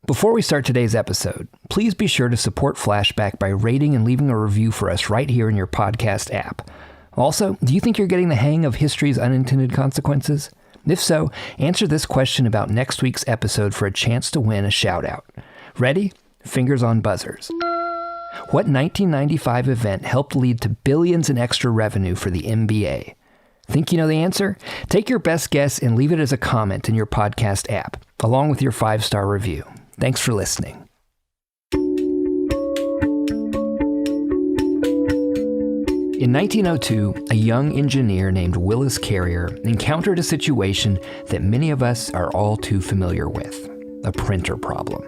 Before we start today's episode, please be sure to support Flashback by rating and leaving a review for us right here in your podcast app. Also, do you think you're getting the hang of history's unintended consequences? If so, answer this question about next week's episode for a chance to win a shout-out. Ready? Fingers on buzzers. What 1995 event helped lead to billions in extra revenue for the NBA? Think you know the answer? Take your best guess and leave it as a comment in your podcast app, along with your 5-star review. Thanks for listening. In 1902, a young engineer named Willis Carrier encountered a situation that many of us are all too familiar with: a printer problem.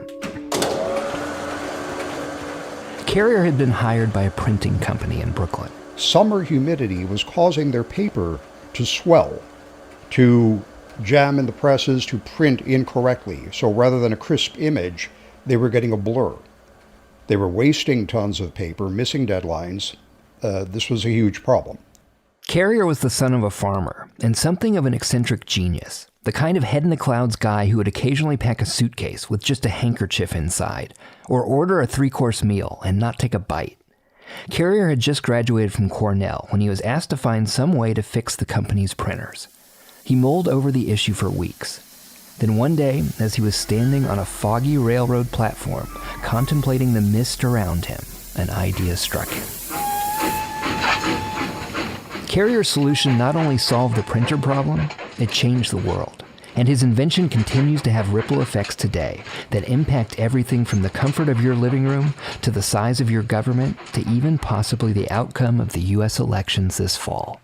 Carrier had been hired by a printing company in Brooklyn. Summer humidity was causing their paper to swell, to jam in the presses, to print incorrectly. So rather than a crisp image, they were getting a blur. They were wasting tons of paper, missing deadlines. This was a huge problem. Carrier was the son of a farmer and something of an eccentric genius, the kind of head-in-the-clouds guy who would occasionally pack a suitcase with just a handkerchief inside, or order a 3-course meal and not take a bite. Carrier had just graduated from Cornell when he was asked to find some way to fix the company's printers. He mulled over the issue for weeks. Then one day, as he was standing on a foggy railroad platform, contemplating the mist around him, an idea struck him. Carrier's solution not only solved the printer problem, it changed the world. And his invention continues to have ripple effects today that impact everything from the comfort of your living room to the size of your government to even possibly the outcome of the U.S. elections this fall.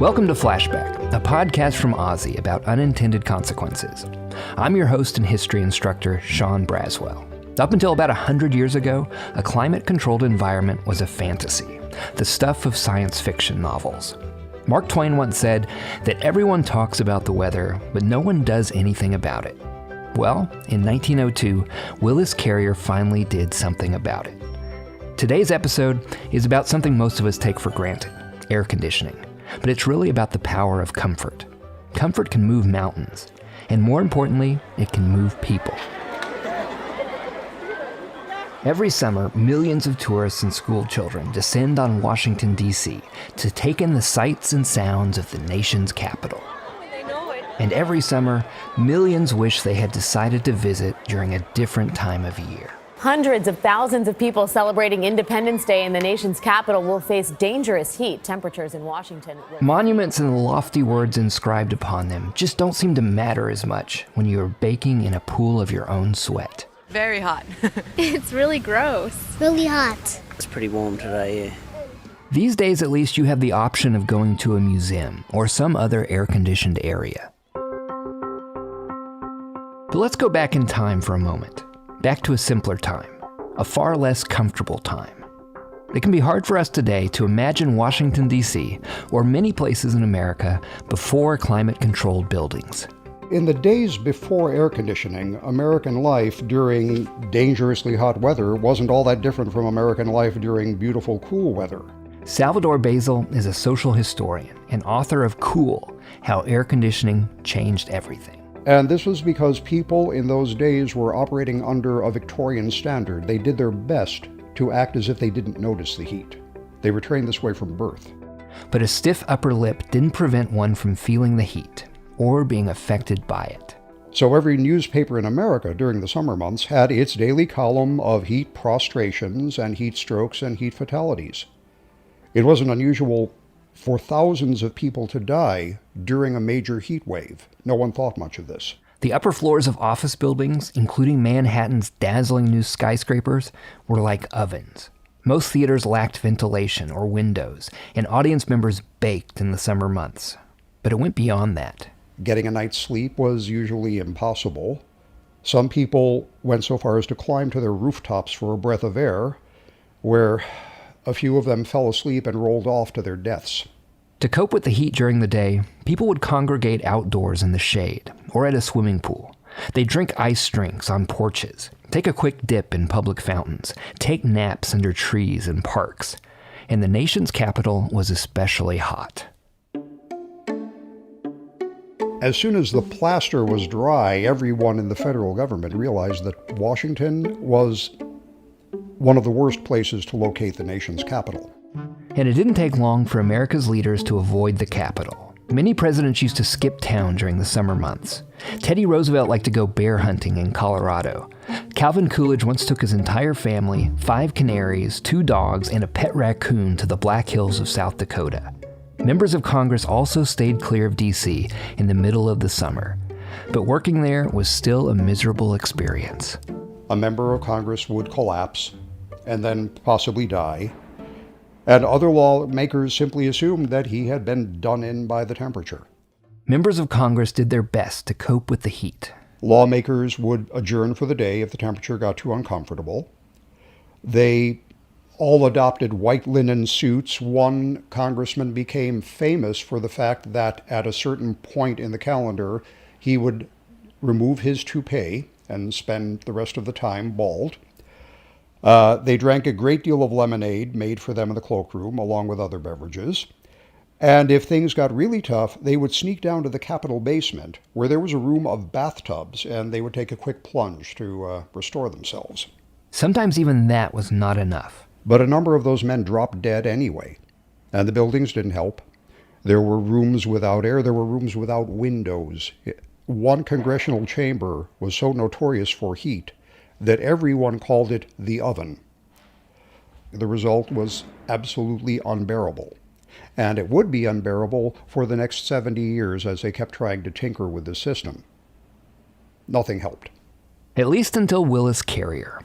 Welcome to Flashback, a podcast from OZY about unintended consequences. I'm your host and history instructor, Sean Braswell. Up until about 100 years ago, a climate-controlled environment was a fantasy, the stuff of science fiction novels. Mark Twain once said that everyone talks about the weather, but no one does anything about it. Well, in 1902, Willis Carrier finally did something about it. Today's episode is about something most of us take for granted, air conditioning. But it's really about the power of comfort. Comfort can move mountains, and more importantly, it can move people. Every summer, millions of tourists and school children descend on Washington, D.C. to take in the sights and sounds of the nation's capital. And every summer, millions wish they had decided to visit during a different time of year. Hundreds of thousands of people celebrating Independence Day in the nation's capital will face dangerous heat. Temperatures in Washington. Monuments and the lofty words inscribed upon them just don't seem to matter as much when you are baking in a pool of your own sweat. Very hot. It's really gross. Really hot. It's pretty warm today, yeah. These days, at least, you have the option of going to a museum or some other air-conditioned area. But let's go back in time for a moment. Back to a simpler time, a far less comfortable time. It can be hard for us today to imagine Washington, D.C., or many places in America before climate-controlled buildings. In the days before air conditioning, American life during dangerously hot weather wasn't all that different from American life during beautiful, cool weather. Salvador Basel is a social historian and author of Cool, How Air Conditioning Changed Everything. And this was because people in those days were operating under a Victorian standard. They did their best to act as if they didn't notice the heat. They were trained this way from birth. But a stiff upper lip didn't prevent one from feeling the heat or being affected by it. So every newspaper in America during the summer months had its daily column of heat prostrations and heat strokes and heat fatalities. It wasn't unusual for thousands of people to die during a major heat wave. No one thought much of this. The upper floors of office buildings, including Manhattan's dazzling new skyscrapers, were like ovens. Most theaters lacked ventilation or windows, and audience members baked in the summer months. But it went beyond that. Getting a night's sleep was usually impossible. Some people went so far as to climb to their rooftops for a breath of air, where a few of them fell asleep and rolled off to their deaths. To cope with the heat during the day, people would congregate outdoors in the shade or at a swimming pool. They'd drink ice drinks on porches, take a quick dip in public fountains, take naps under trees in parks. And the nation's capital was especially hot. As soon as the plaster was dry, everyone in the federal government realized that Washington was one of the worst places to locate the nation's capital. And it didn't take long for America's leaders to avoid the capital. Many presidents used to skip town during the summer months. Teddy Roosevelt liked to go bear hunting in Colorado. Calvin Coolidge once took his entire family, 5 canaries, 2 dogs, and a pet raccoon to the Black Hills of South Dakota. Members of Congress also stayed clear of D.C. in the middle of the summer. But working there was still a miserable experience. A member of Congress would collapse and then possibly die, and other lawmakers simply assumed that he had been done in by the temperature. Members of Congress did their best to cope with the heat. Lawmakers would adjourn for the day if the temperature got too uncomfortable. They all adopted white linen suits. One congressman became famous for the fact that at a certain point in the calendar, he would remove his toupee and spend the rest of the time bald. They drank a great deal of lemonade made for them in the cloakroom, along with other beverages. And if things got really tough, they would sneak down to the Capitol basement, where there was a room of bathtubs, and they would take a quick plunge to restore themselves. Sometimes even that was not enough. But a number of those men dropped dead anyway, and the buildings didn't help. There were rooms without air. There were rooms without windows. One congressional chamber was so notorious for heat that everyone called it the oven. The result was absolutely unbearable. And it would be unbearable for the next 70 years as they kept trying to tinker with the system. Nothing helped. At least until Willis Carrier.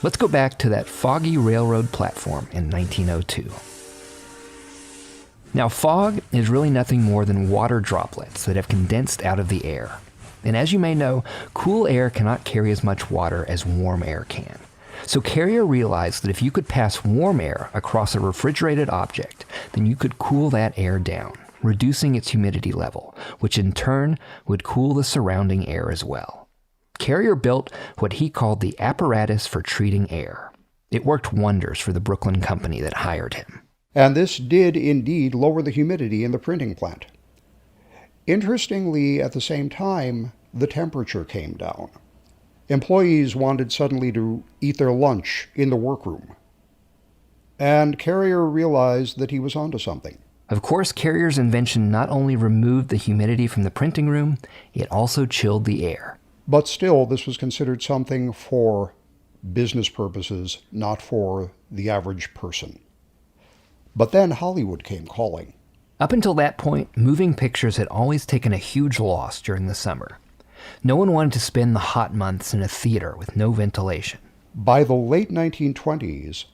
Let's go back to that foggy railroad platform in 1902. Now, fog is really nothing more than water droplets that have condensed out of the air. And as you may know, cool air cannot carry as much water as warm air can. So Carrier realized that if you could pass warm air across a refrigerated object, then you could cool that air down, reducing its humidity level, which in turn would cool the surrounding air as well. Carrier built what he called the apparatus for treating air. It worked wonders for the Brooklyn company that hired him. And this did indeed lower the humidity in the printing plant. Interestingly, at the same time, the temperature came down. Employees wanted suddenly to eat their lunch in the workroom. And Carrier realized that he was onto something. Of course, Carrier's invention not only removed the humidity from the printing room, it also chilled the air. But still, this was considered something for business purposes, not for the average person. But then Hollywood came calling. Up until that point, moving pictures had always taken a huge loss during the summer. No one wanted to spend the hot months in a theater with no ventilation. By the late 1920s,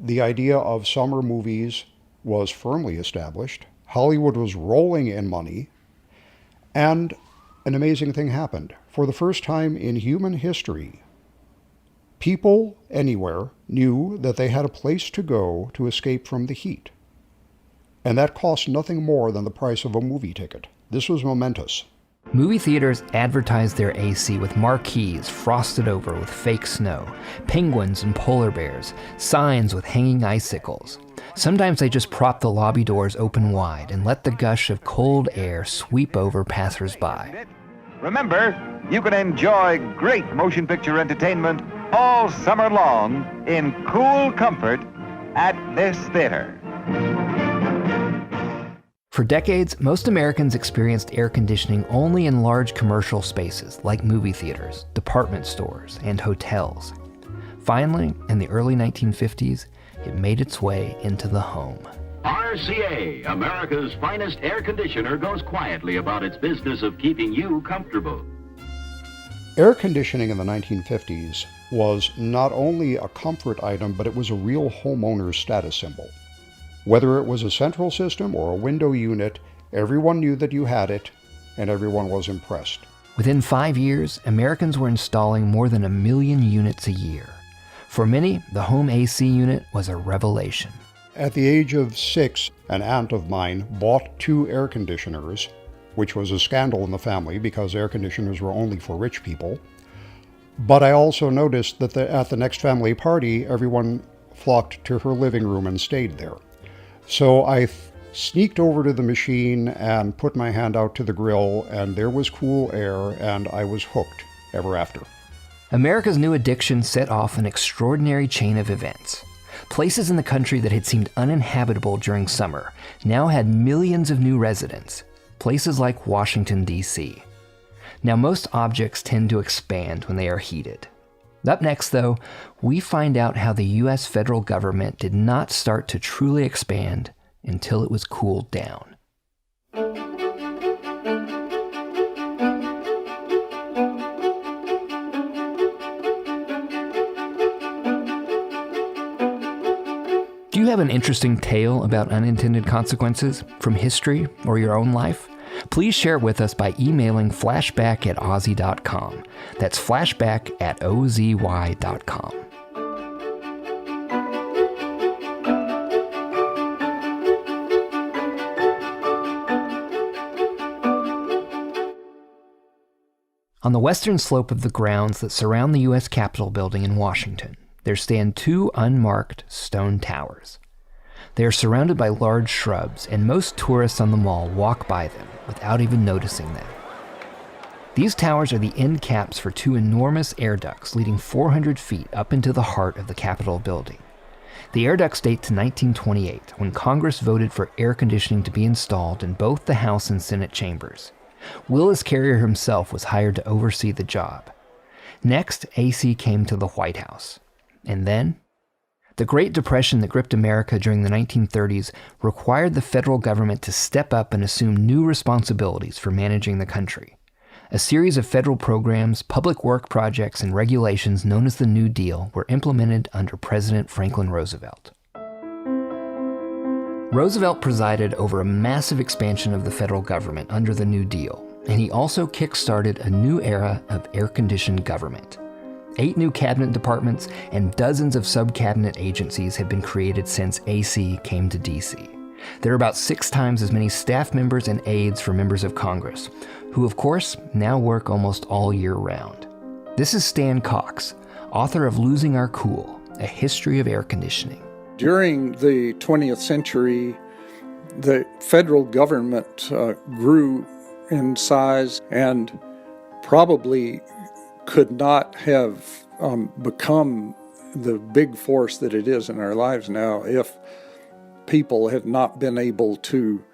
the idea of summer movies was firmly established. Hollywood was rolling in money, and an amazing thing happened. For the first time in human history, people anywhere knew that they had a place to go to escape from the heat. And that cost nothing more than the price of a movie ticket. This was momentous. Movie theaters advertised their AC with marquees frosted over with fake snow, penguins and polar bears, signs with hanging icicles. Sometimes they just propped the lobby doors open wide and let the gush of cold air sweep over passersby. Remember, you can enjoy great motion picture entertainment all summer long in cool comfort at this theater. For decades, most Americans experienced air conditioning only in large commercial spaces like movie theaters, department stores, and hotels. Finally, in the early 1950s, it made its way into the home. RCA, America's finest air conditioner, goes quietly about its business of keeping you comfortable. Air conditioning in the 1950s was not only a comfort item, but it was a real homeowner's status symbol. Whether it was a central system or a window unit, everyone knew that you had it, and everyone was impressed. Within 5 years, Americans were installing more than 1 million units a year. For many, the home AC unit was a revelation. At the age of 6, an aunt of mine bought 2 air conditioners, which was a scandal in the family because air conditioners were only for rich people. But I also noticed that at the next family party, everyone flocked to her living room and stayed there. So I sneaked over to the machine and put my hand out to the grill, and there was cool air, and I was hooked ever after. America's new addiction set off an extraordinary chain of events. Places in the country that had seemed uninhabitable during summer now had millions of new residents. Places like Washington, D.C. Now, most objects tend to expand when they are heated. Up next, though, we find out how the U.S. federal government did not start to truly expand until it was cooled down. Do you have an interesting tale about unintended consequences from history or your own life? Please share it with us by emailing flashback@OZY.com. That's flashback@OZY.com. On the western slope of the grounds that surround the U.S. Capitol building in Washington, there stand two unmarked stone towers. They are surrounded by large shrubs, and most tourists on the mall walk by them without even noticing them. These towers are the end caps for two enormous air ducts leading 400 feet up into the heart of the Capitol building. The air ducts date to 1928, when Congress voted for air conditioning to be installed in both the House and Senate chambers. Willis Carrier himself was hired to oversee the job. Next, AC came to the White House. And then, the Great Depression that gripped America during the 1930s required the federal government to step up and assume new responsibilities for managing the country. A series of federal programs, public work projects, and regulations known as the New Deal were implemented under President Franklin Roosevelt. Roosevelt presided over a massive expansion of the federal government under the New Deal, and he also kick-started a new era of air-conditioned government. 8 new cabinet departments and dozens of sub-cabinet agencies have been created since AC came to DC. There are about 6 times as many staff members and aides for members of Congress, who of course now work almost all year round. This is Stan Cox, author of Losing Our Cool, A History of Air Conditioning. During the 20th century, the federal government grew in size and probably could not have become the big force that it is in our lives now if people had not been able to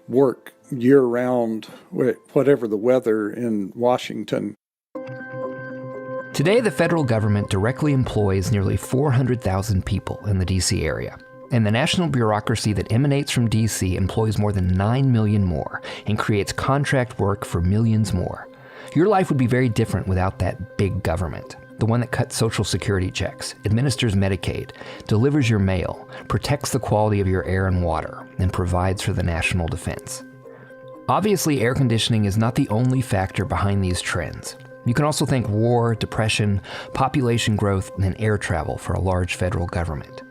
work year-round, whatever the weather in Washington. Today, the federal government directly employs nearly 400,000 people in the D.C. area, and the national bureaucracy that emanates from D.C. employs more than 9 million more and creates contract work for millions more. Your life would be very different without that big government, the one that cuts Social Security checks, administers Medicaid, delivers your mail, protects the quality of your air and water, and provides for the national defense. Obviously, air conditioning is not the only factor behind these trends. You can also thank war, depression, population growth, and air travel for a large federal government.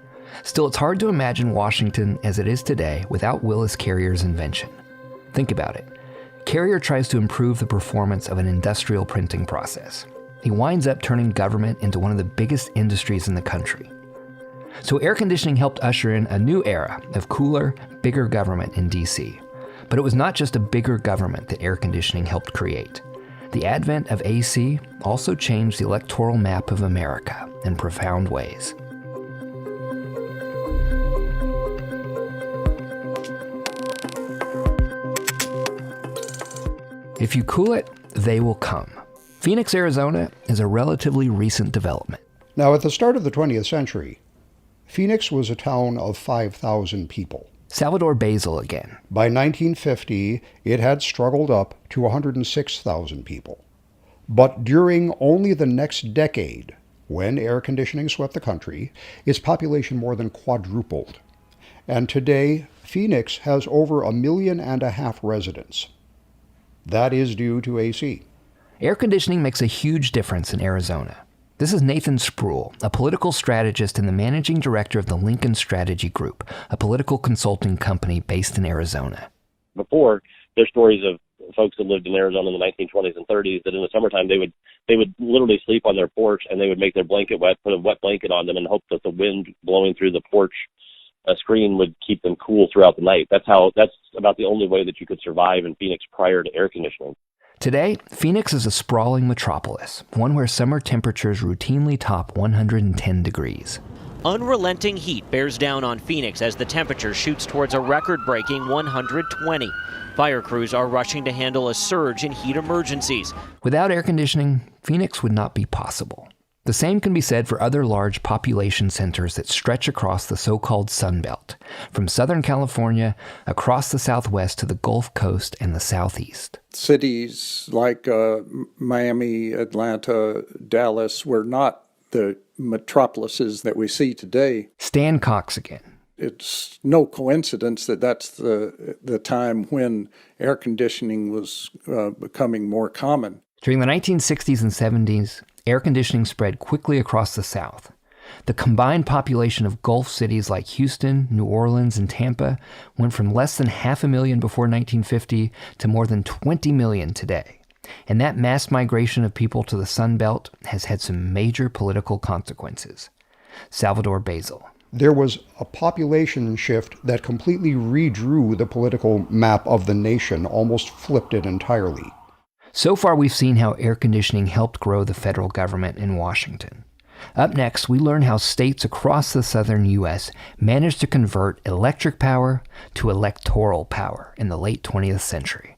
Still, it's hard to imagine Washington as it is today without Willis Carrier's invention. Think about it. Carrier tries to improve the performance of an industrial printing process. He winds up turning government into one of the biggest industries in the country. So air conditioning helped usher in a new era of cooler, bigger government in DC. But it was not just a bigger government that air conditioning helped create. The advent of AC also changed the electoral map of America in profound ways. If you cool it, they will come. Phoenix, Arizona is a relatively recent development. Now, at the start of the 20th century, Phoenix was a town of 5,000 people. Salvador Basil again. By 1950, it had struggled up to 106,000 people. But during only the next decade, when air conditioning swept the country, its population more than quadrupled. And today, Phoenix has over 1.5 million residents. That is due to AC. Air conditioning makes a huge difference in Arizona. This is Nathan Spruill, a political strategist and the managing director of the Lincoln Strategy Group, a political consulting company based in Arizona. Before, there's stories of folks that lived in Arizona in the 1920s and 30s that in the summertime they would literally sleep on their porch and they would make their blanket wet, put a wet blanket on them and hope that the wind blowing through the porch a screen would keep them cool throughout the night. That's about the only way that you could survive in Phoenix prior to air conditioning. Today, Phoenix is a sprawling metropolis, one where summer temperatures routinely top 110 degrees. Unrelenting heat bears down on Phoenix as the temperature shoots towards a record-breaking 120. Fire crews are rushing to handle a surge in heat emergencies. Without air conditioning, Phoenix would not be possible. The same can be said for other large population centers that stretch across the so-called Sun Belt, from Southern California across the Southwest to the Gulf Coast and the Southeast. Cities like Miami, Atlanta, Dallas were not the metropolises that we see today. Stan Cox again. It's no coincidence that that's the time when air conditioning was becoming more common. During the 1960s and 70s, air conditioning spread quickly across the South. The combined population of Gulf cities like Houston, New Orleans, and Tampa went from less than 500,000 before 1950 to more than 20 million today. And that mass migration of people to the Sun Belt has had some major political consequences. Salvador Basil. There was a population shift that completely redrew the political map of the nation, almost flipped it entirely. So far, we've seen how air conditioning helped grow the federal government in Washington. Up next, we learn how states across the southern U.S. managed to convert electric power to electoral power in the late 20th century.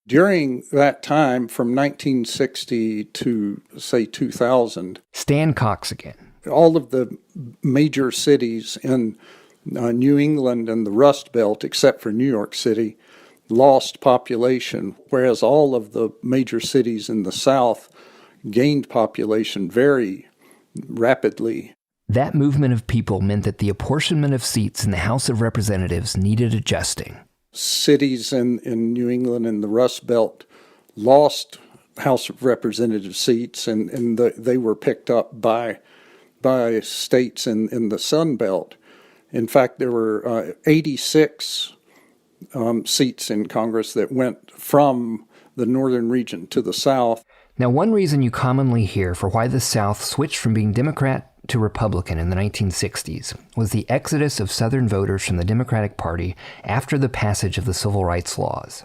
During that time, from 1960 to, say, 2000... Stan Cox again. All of the major cities in New England and the Rust Belt, except for New York City, lost population, whereas all of the major cities in the South gained population very rapidly. That movement of people meant that the apportionment of seats in the House of Representatives needed adjusting. Cities in New England and the Rust Belt lost House of Representative seats, and they were picked up by states in the Sun Belt. In fact, there were 86 seats in Congress that went from the northern region to the South. Now, one reason you commonly hear for why the South switched from being Democrat to Republican in the 1960s was the exodus of Southern voters from the Democratic Party after the passage of the Civil Rights laws.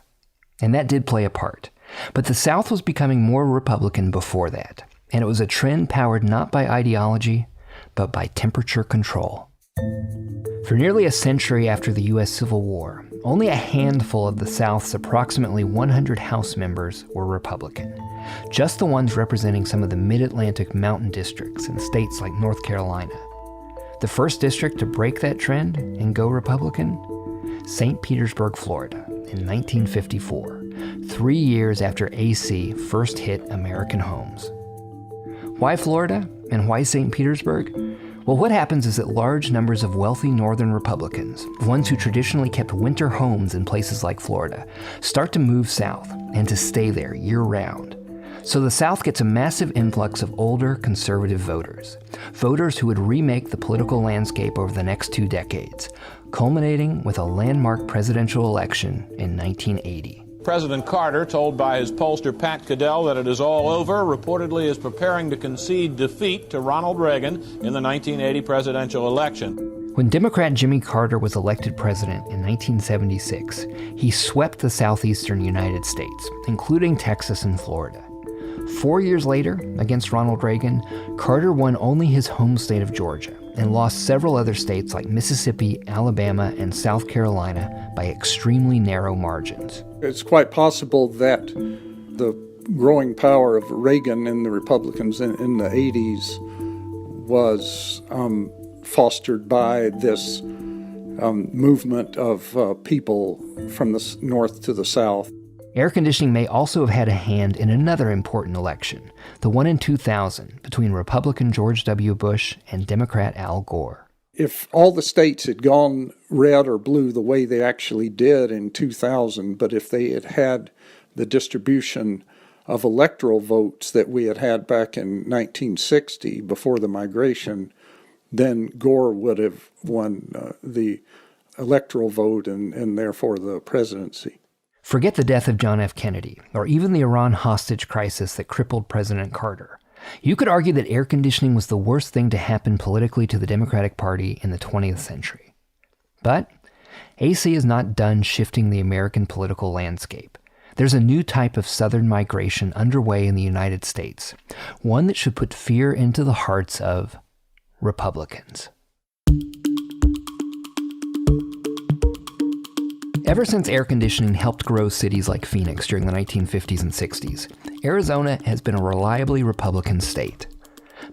And that did play a part. But the South was becoming more Republican before that, and it was a trend powered not by ideology, but by temperature control. For nearly a century after the U.S. Civil War, only a handful of the South's approximately 100 House members were Republican, just the ones representing some of the mid-Atlantic mountain districts in states like North Carolina. The first district to break that trend and go Republican? St. Petersburg, Florida, in 1954, 3 years after AC first hit American homes. Why Florida, and why St. Petersburg? Well, what happens is that large numbers of wealthy northern Republicans, ones who traditionally kept winter homes in places like Florida, start to move south and to stay there year-round. So the South gets a massive influx of older conservative voters who would remake the political landscape over the next 2 decades, culminating with a landmark presidential election in 1980. President Carter, told by his pollster Pat Caddell that it is all over, reportedly is preparing to concede defeat to Ronald Reagan in the 1980 presidential election. When Democrat Jimmy Carter was elected president in 1976, he swept the southeastern United States, including Texas and Florida. 4 years later, against Ronald Reagan, Carter won only his home state of Georgia and lost several other states like Mississippi, Alabama, and South Carolina by extremely narrow margins. It's quite possible that the growing power of Reagan and the Republicans in the 80s was fostered by this movement of people from the north to the south. Air conditioning may also have had a hand in another important election, the one in 2000 between Republican George W. Bush and Democrat Al Gore. If all the states had gone red or blue the way they actually did in 2000, but if they had had the distribution of electoral votes that we had back in 1960 before the migration, then Gore would have won the electoral vote and therefore the presidency. Forget the death of John F. Kennedy, or even the Iran hostage crisis that crippled President Carter. You could argue that air conditioning was the worst thing to happen politically to the Democratic Party in the 20th century. But AC is not done shifting the American political landscape. There's a new type of Southern migration underway in the United States, one that should put fear into the hearts of Republicans. Ever since air conditioning helped grow cities like Phoenix during the 1950s and 60s, Arizona has been a reliably Republican state.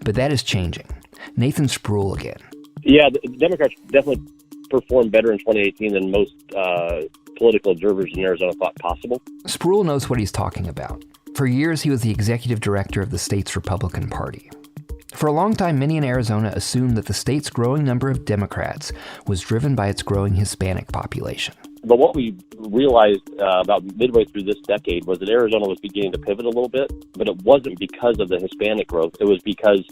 But that is changing. Nathan Spruill again. Yeah, the Democrats definitely performed better in 2018 than most political observers in Arizona thought possible. Spruill knows what he's talking about. For years, he was the executive director of the state's Republican Party. For a long time, many in Arizona assumed that the state's growing number of Democrats was driven by its growing Hispanic population. But what we realized about midway through this decade was that Arizona was beginning to pivot a little bit, but it wasn't because of the Hispanic growth. It was because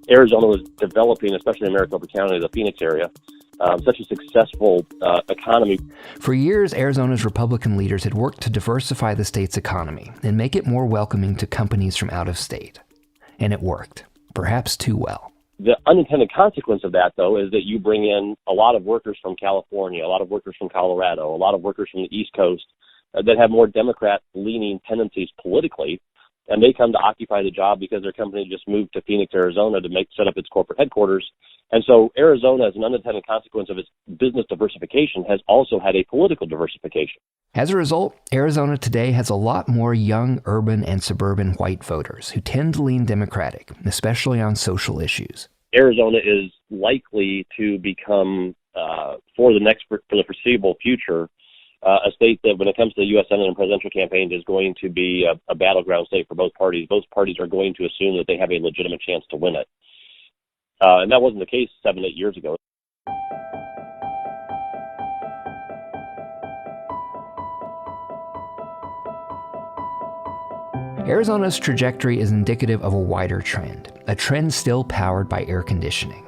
Arizona was developing, especially in Maricopa County, the Phoenix area, such a successful economy. For years, Arizona's Republican leaders had worked to diversify the state's economy and make it more welcoming to companies from out of state. And it worked, perhaps too well. The unintended consequence of that, though, is that you bring in a lot of workers from California, a lot of workers from Colorado, a lot of workers from the East Coast that have more Democrat-leaning tendencies politically, and they come to occupy the job because their company just moved to Phoenix, Arizona to set up its corporate headquarters. And so Arizona, as an unintended consequence of its business diversification, has also had a political diversification. As a result, Arizona today has a lot more young urban and suburban white voters who tend to lean Democratic, especially on social issues. Arizona is likely to become, for the foreseeable future, a state that, when it comes to the U.S. Senate and presidential campaigns, is going to be a battleground state for both parties. Both parties are going to assume that they have a legitimate chance to win it. And that wasn't the case 7-8 years ago. Arizona's trajectory is indicative of a wider trend, a trend still powered by air conditioning.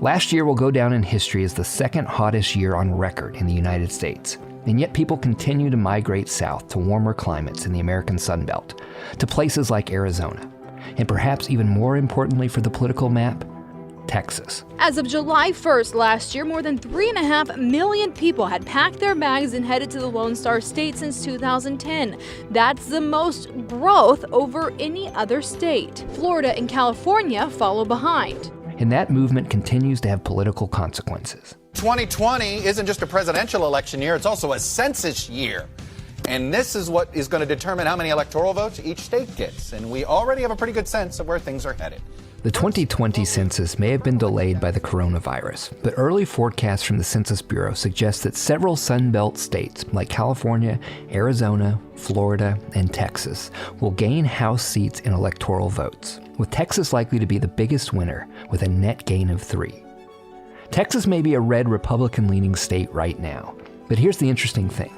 Last year will go down in history as the second hottest year on record in the United States, and yet people continue to migrate south to warmer climates in the American Sun Belt, to places like Arizona, and perhaps even more importantly for the political map, Texas. As of July 1st last year, more than 3.5 million people had packed their bags and headed to the Lone Star State since 2010. That's the most growth over any other state. Florida and California follow behind. And that movement continues to have political consequences. 2020 isn't just a presidential election year, it's also a census year. And this is what is going to determine how many electoral votes each state gets. And we already have a pretty good sense of where things are headed. The 2020 census may have been delayed by the coronavirus, but early forecasts from the Census Bureau suggest that several Sun Belt states like California, Arizona, Florida, and Texas will gain House seats in electoral votes, with Texas likely to be the biggest winner with a net gain of 3. Texas may be a red Republican-leaning state right now, but here's the interesting thing.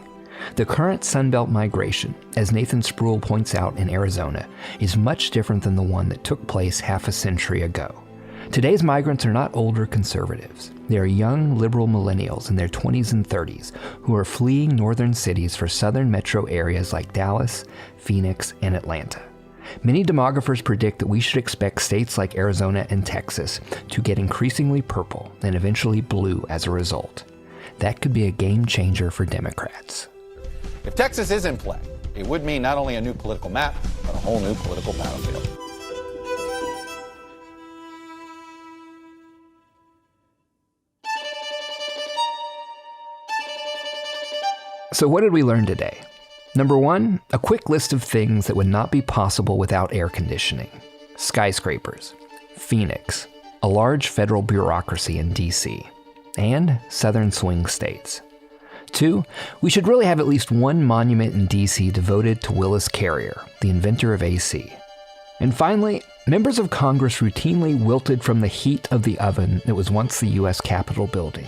The current Sun Belt migration, as Nathan Spruill points out in Arizona, is much different than the one that took place half a century ago. Today's migrants are not older conservatives. They are young liberal millennials in their 20s and 30s who are fleeing northern cities for southern metro areas like Dallas, Phoenix, and Atlanta. Many demographers predict that we should expect states like Arizona and Texas to get increasingly purple and eventually blue as a result. That could be a game changer for Democrats. If Texas is in play, it would mean not only a new political map, but a whole new political battlefield. So what did we learn today? Number 1, a quick list of things that would not be possible without air conditioning. Skyscrapers, Phoenix, a large federal bureaucracy in D.C., and southern swing states. 2, we should really have at least one monument in D.C. devoted to Willis Carrier, the inventor of AC. And finally, members of Congress routinely wilted from the heat of the oven that was once the U.S. Capitol building.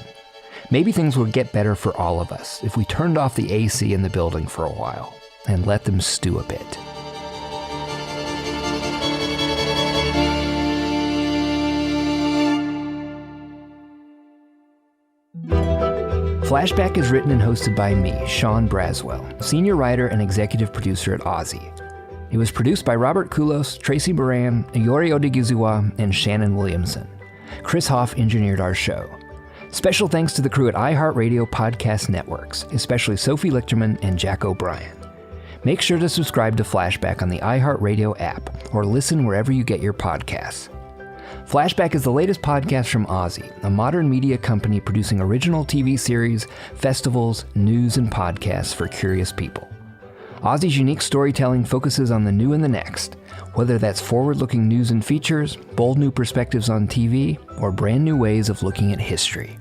Maybe things would get better for all of us if we turned off the AC in the building for a while and let them stew a bit. Flashback is written and hosted by me, Sean Braswell, senior writer and executive producer at OZY. It was produced by Robert Kulos, Tracy Moran, Yori Odigizua, and Shannon Williamson. Chris Hoff engineered our show. Special thanks to the crew at iHeartRadio Podcast Networks, especially Sophie Lichterman and Jack O'Brien. Make sure to subscribe to Flashback on the iHeartRadio app or listen wherever you get your podcasts. Flashback is the latest podcast from OZY, a modern media company producing original TV series, festivals, news, and podcasts for curious people. OZY's unique storytelling focuses on the new and the next, whether that's forward-looking news and features, bold new perspectives on TV, or brand new ways of looking at history.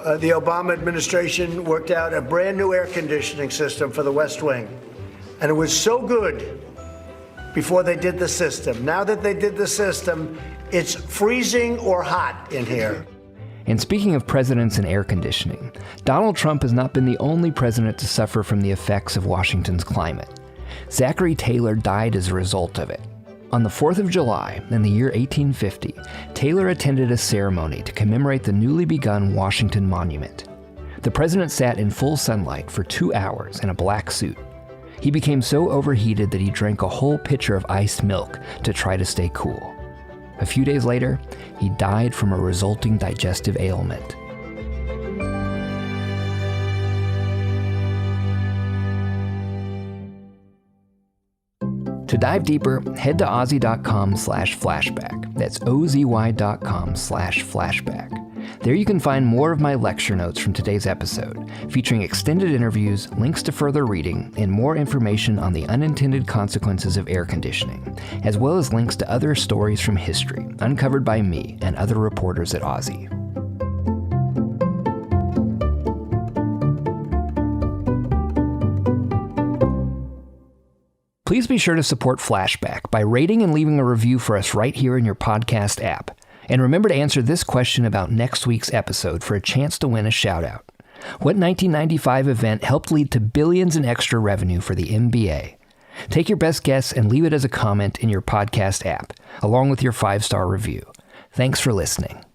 The Obama administration worked out a brand new air conditioning system for the West Wing. And it was so good before they did the system. Now that they did the system, it's freezing or hot in here. And speaking of presidents and air conditioning, Donald Trump has not been the only president to suffer from the effects of Washington's climate. Zachary Taylor died as a result of it. On the 4th of July, in the year 1850, Taylor attended a ceremony to commemorate the newly begun Washington Monument. The president sat in full sunlight for 2 hours in a black suit. He became so overheated that he drank a whole pitcher of iced milk to try to stay cool. A few days later, he died from a resulting digestive ailment. To dive deeper, head to OZY.com/flashback. That's OZY.com/flashback. There you can find more of my lecture notes from today's episode, featuring extended interviews, links to further reading, and more information on the unintended consequences of air conditioning, as well as links to other stories from history uncovered by me and other reporters at OZY. Please be sure to support Flashback by rating and leaving a review for us right here in your podcast app. And remember to answer this question about next week's episode for a chance to win a shout-out. What 1995 event helped lead to billions in extra revenue for the NBA? Take your best guess and leave it as a comment in your podcast app, along with your 5-star review. Thanks for listening.